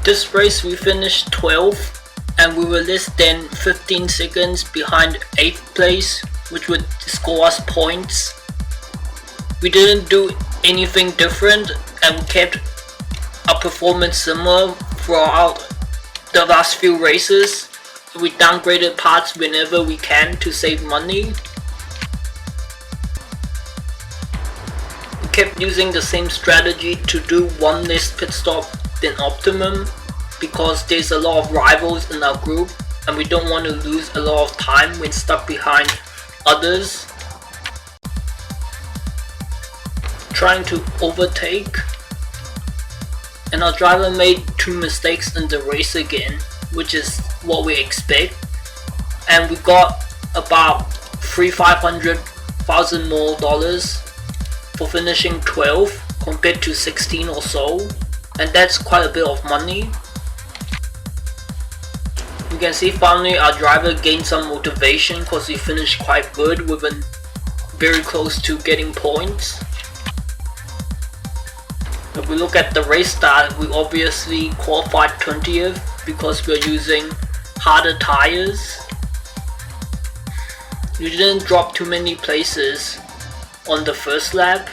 This race we finished 12th and we were less than 15 seconds behind 8th place, which would score us points. We didn't do anything different and we kept our performance similar throughout the last few races. We downgraded parts whenever we can to save money. We kept using the same strategy to do one less pit stop than optimum because there's a lot of rivals in our group and we don't want to lose a lot of time when stuck behind others. Trying to overtake, and our driver made 2 mistakes in the race again, which is what we expect, and we got about $500,000 more for finishing 12th compared to 16 or so, and that's quite a bit of money. You can see finally our driver gained some motivation because he finished quite good, within very close to getting points. If we look at the race start, we obviously qualified 20th because we're using harder tires. We didn't drop too many places on the first lap.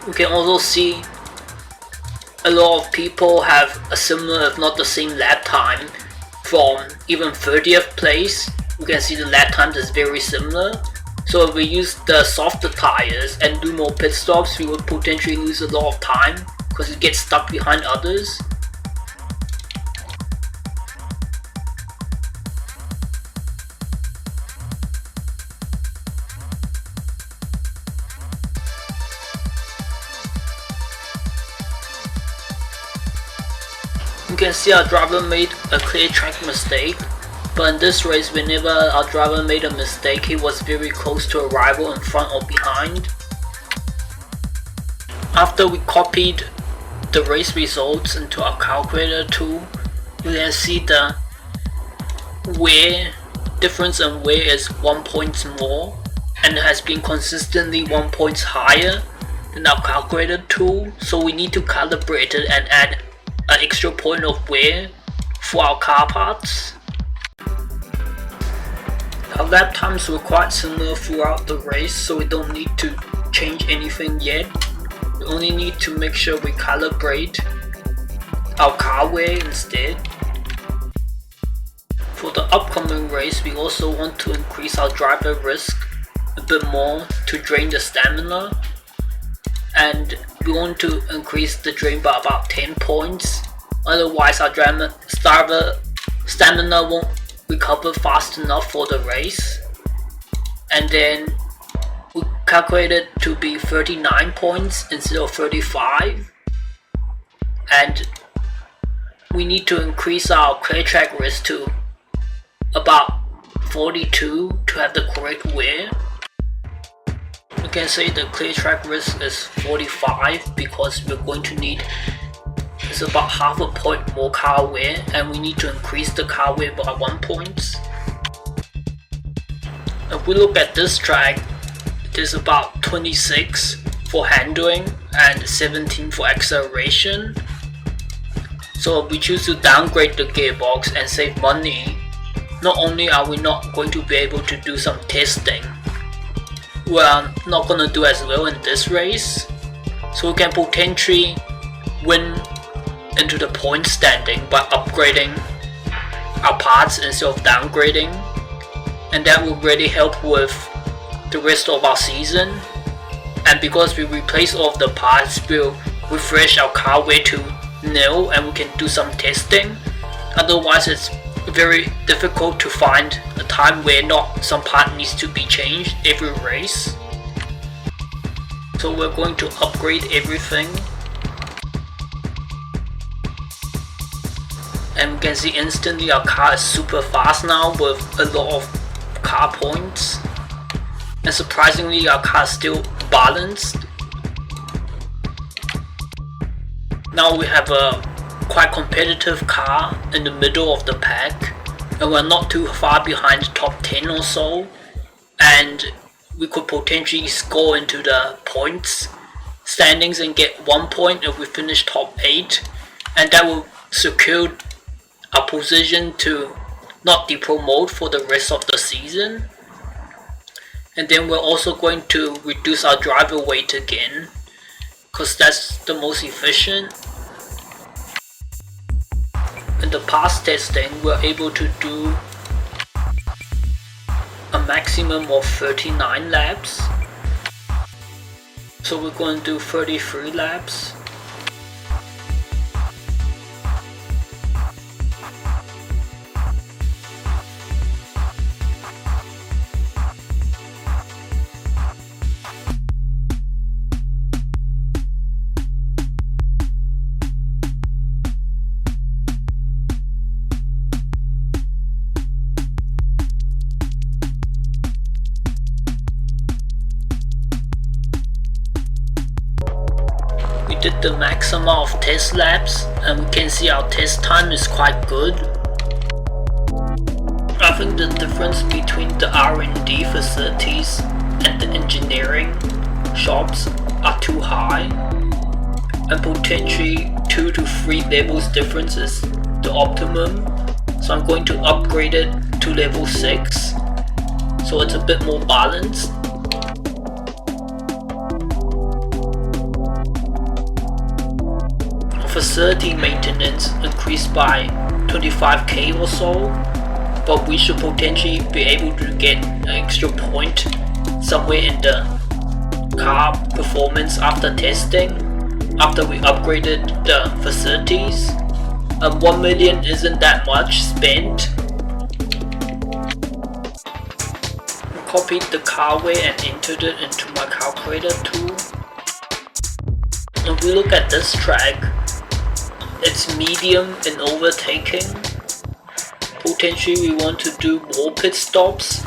We can also see a lot of people have a similar, if not the same lap time from even 30th place. You can see the lap times is very similar. So if we use the softer tires and do more pit stops, we would potentially lose a lot of time because we get stuck behind others. You can see our driver made a clear track mistake, but in this race whenever our driver made a mistake, he was very close to a rival in front or behind. After we copied the race results into our calculator tool, you can see the wear difference in wear is 1 point more, and it has been consistently 1 point higher than our calculator tool, so we need to calibrate it and add an extra point of wear for our car parts. Our lap times were quite similar throughout the race, so we don't need to change anything yet. We only need to make sure we calibrate our car wear instead. For the upcoming race, we also want to increase our driver risk a bit more to drain the stamina, and we want to increase the drain by about 10 points, otherwise our driver stamina won't recover fast enough for the race. And then we calculate it to be 39 points instead of 35, and we need to increase our clear track risk to about 42 to have the correct wear. You can say the clear track risk is 45 because we're going to need it's about half a point more car wear, and we need to increase the car wear by 1 point. If we look at this track, it is about 26 for handling and 17 for acceleration. So if we choose to downgrade the gearbox and save money, not only are we not going to be able to do some testing, we're not going to do as well in this race, so we can potentially win into the point standing by upgrading our parts instead of downgrading, and that will really help with the rest of our season. And because we replace all of the parts, we'll refresh our car wear to nil and we can do some testing. Otherwise it's very difficult to find a time where not some part needs to be changed every race. So we're going to upgrade everything. And we can see instantly our car is super fast now with a lot of car points. And surprisingly our car is still balanced. Now we have a quite competitive car in the middle of the pack, and we're not too far behind the top 10 or so, and we could potentially score into the points standings and get 1 point if we finish top 8, and that will secure our position to not depromote for the rest of the season. And then we're also going to reduce our driver weight again, because that's the most efficient. In the past testing, we're able to do a maximum of 39 laps. So we're going to do 33 laps. We did the max amount of test laps, and we can see our test time is quite good. I think the difference between the R&D facilities and the engineering shops are too high, and potentially 2 to 3 levels difference is the optimum. So I'm going to upgrade it to level 6, so it's a bit more balanced. Facility maintenance increased by 25k or so, but we should potentially be able to get an extra point somewhere in the car performance after testing, after we upgraded the facilities. 1 million isn't that much spent. I copied the car weight and entered it into my calculator tool. If we look at this track, it's medium in overtaking. Potentially we want to do more pit stops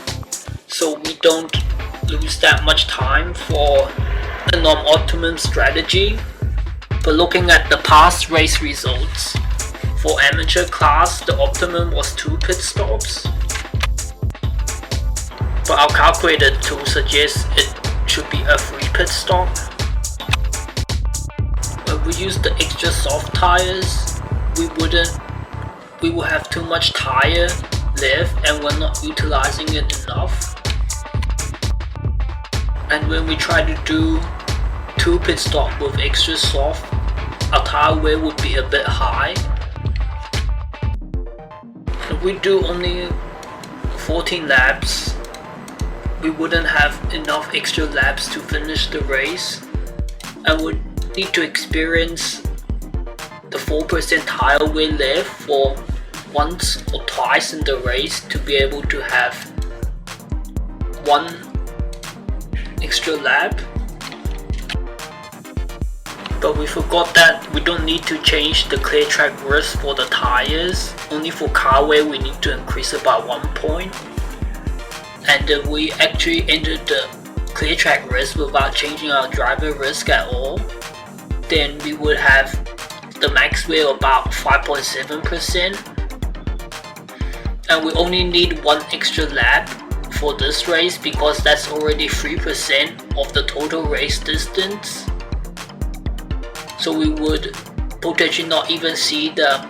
so we don't lose that much time for a non-optimum strategy. But looking at the past race results, for amateur class the optimum was 2 pit stops. But our calculator tool suggests it should be a 3 pit stop. If we use the extra soft tires, we will have too much tire left and we're not utilizing it enough. And when we try to do 2 pit stop with extra soft, our tire wear would be a bit high. If we do only 14 laps, we wouldn't have enough extra laps to finish the race, and would need to experience the 4% tire wear left for once or twice in the race to be able to have 1 extra lap. But we forgot that we don't need to change the clear track risk for the tires. Only for car wear we need to increase it by 1 point. And if we actually entered the clear track risk without changing our driver risk at all, then we would have the max wear about 5.7%, and we only need 1 extra lap for this race because that's already 3% of the total race distance. So we would potentially not even see the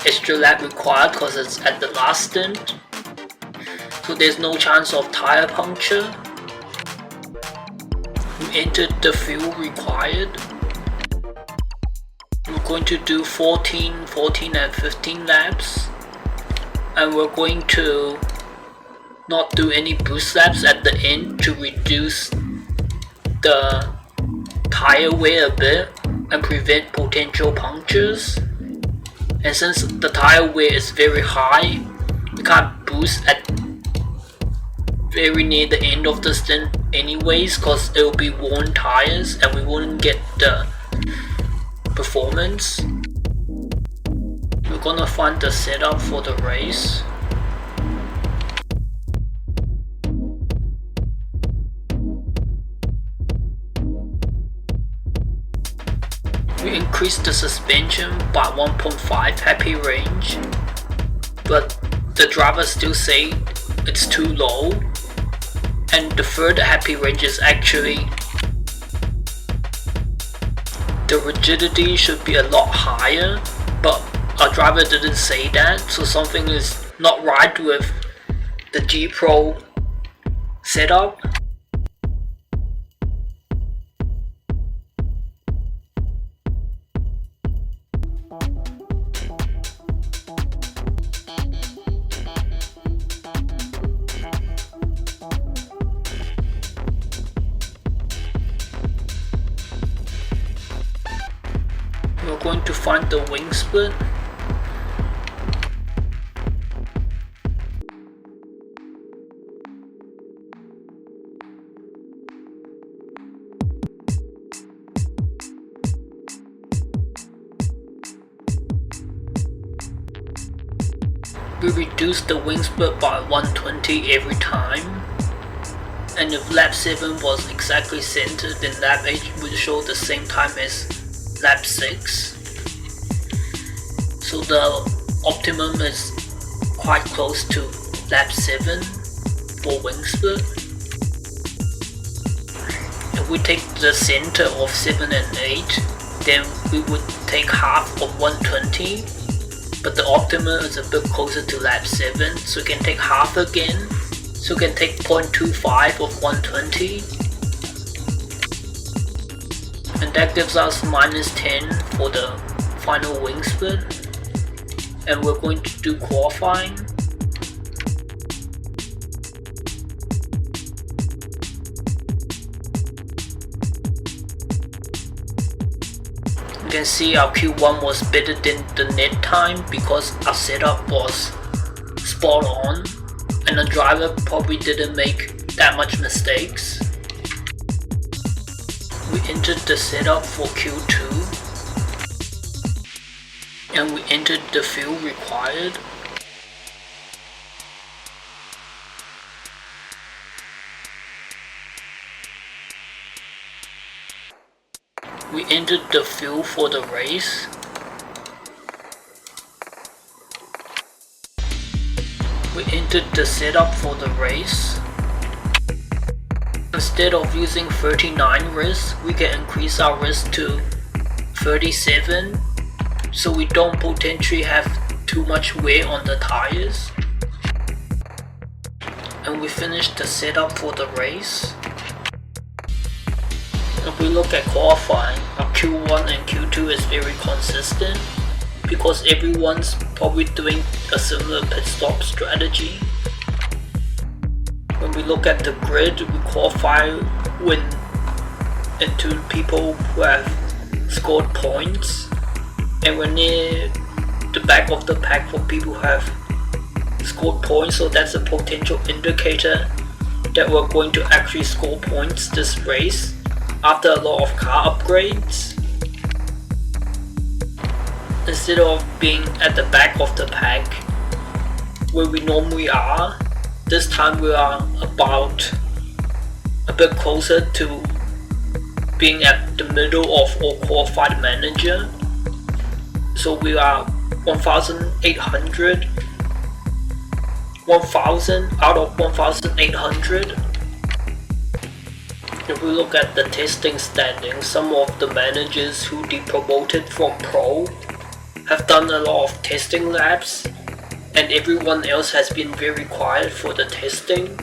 extra lap required because it's at the last stint. So there's no chance of tire puncture. We entered the fuel required. We're going to do 14, 14 and 15 laps, and we're going to not do any boost laps at the end to reduce the tire wear a bit and prevent potential punctures. And since the tire wear is very high, we can't boost at very near the end of the stint anyways because it will be worn tires and we wouldn't get the performance. We're gonna find the setup for the race. We increased the suspension by 1.5 happy range, but the drivers still say it's too low, and the third happy range is actually the rigidity should be a lot higher, but our driver didn't say that, so something is not right with the GPRO setup. We're going to find the wing split. We reduce the wing split by 120 every time, and if lap 7 was exactly centered, then lap 8 will show the same time as lap 6. So the optimum is quite close to lap 7 for wing split. If we take the center of 7 and 8, then we would take half of 120. But the optimum is a bit closer to lap 7, so we can take half again. So we can take 0.25 of 120. And that gives us -10 for the final wing split. And we're going to do qualifying. You can see our Q1 was better than the net time because our setup was spot on and the driver probably didn't make that much mistakes. We entered the setup for Q2 and we entered the fuel required. We entered the fuel for the race. We entered the setup for the race. Instead of using 39 RIS, we can increase our RIS to 37, so we don't potentially have too much wear on the tires. And we finished the setup for the race. If we look at qualifying, our Q1 and Q2 is very consistent because everyone's probably doing a similar pit stop strategy. When we look at the grid, we qualify into people who have scored points, and we're near the back of the pack for people who have scored points, so that's a potential indicator that we're going to actually score points this race after a lot of car upgrades. Instead of being at the back of the pack where we normally are, this time we are about a bit closer to being at the middle of our qualified manager. So we are 1,800, 1,000 out of 1,800. If we look at the testing standings, some of the managers who depromoted from Pro have done a lot of testing laps, and everyone else has been very quiet for the testing.